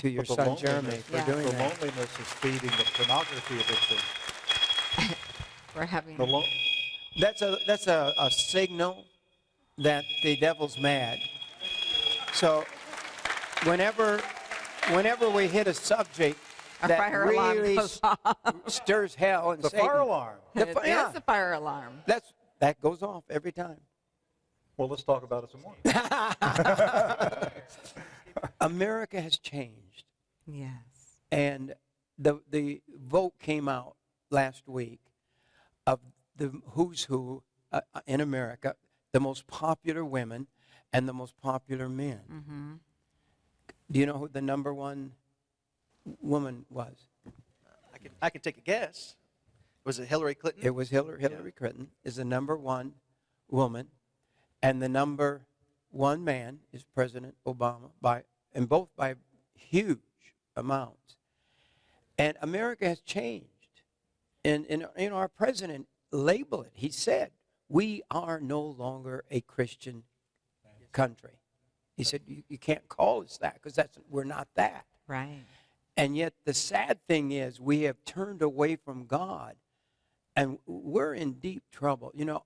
to your But the son Jeremy loneliness- for doing The that. loneliness is feeding the pornography addiction. We're having. That's a signal that the devil's mad. So whenever we hit a subject A that fire alarm really goes off. stirs hell and The Satan, fire alarm. The It fi- yeah. is a fire alarm. that goes off every time. Well, let's talk about it some more. America has changed, Yes. and the vote came out last week of the who's who in America, the most popular women and the most popular men. Mm-hmm. Do you know who the number one woman was? I can take a guess. Was it Hillary Clinton? It was Hillary Clinton is the number one woman, and the number one man is President Obama both by huge amounts. And America has changed. And our president labeled it. He said, we are no longer a Christian country. He said, you can't call us that because we're not that. Right. And yet the sad thing is we have turned away from God, and we're in deep trouble. You know,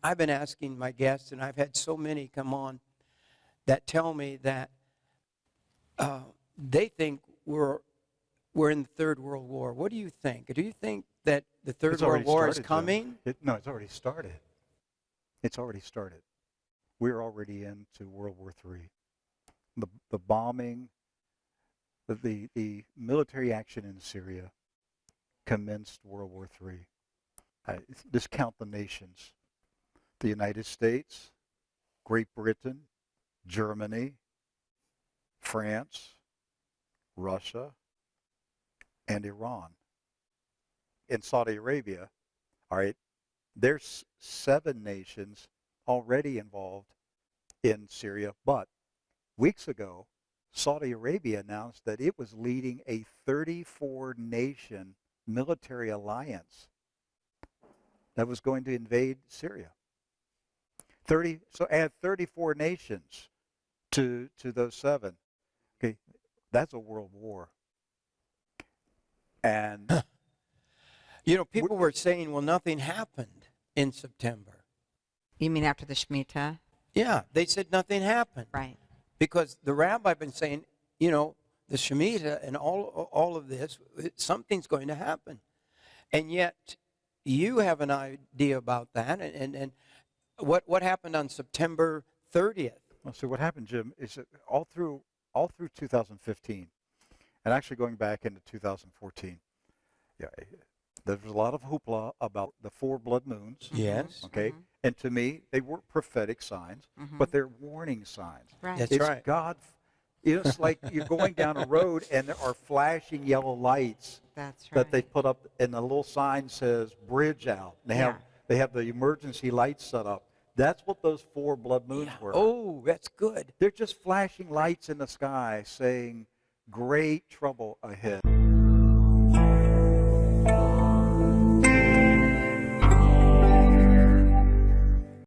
I've been asking my guests, and I've had so many come on that tell me that they think we're in the Third World War. What do you think? Do you think that the Third World War is coming? No, it's already started. It's already started. We're already into World War III. The bombing, the military action in Syria commenced World War III. Just count the nations. The United States, Great Britain, Germany, France, Russia, and Iran. In Saudi Arabia, all right, there's 7 nations already involved in Syria, but weeks ago, Saudi Arabia announced that it was leading a 34-nation military alliance that was going to invade Syria. So add 34 nations to those 7. Okay, that's a world war. And you know, people were saying, well, nothing happened in September. You mean after the Shemitah? Yeah, they said nothing happened. Right. Because the rabbi been saying, you know, the Shemitah and all of this, something's going to happen. And yet, you have an idea about that. And what happened on September 30th? Well, so what happened, Jim, is that all through 2015, and actually going back into 2014, yeah, there was a lot of hoopla about the 4 blood moons. Yes. Okay. Mm-hmm. And to me, they weren't prophetic signs, but they're warning signs. Right. That's It's right. God. It's like you're going down a road and there are flashing yellow lights That's right. that they put up, and the little sign says "bridge out." They have the emergency lights set up. That's what those 4 blood moons were. Oh, that's good. They're just flashing lights in the sky saying, "Great trouble ahead."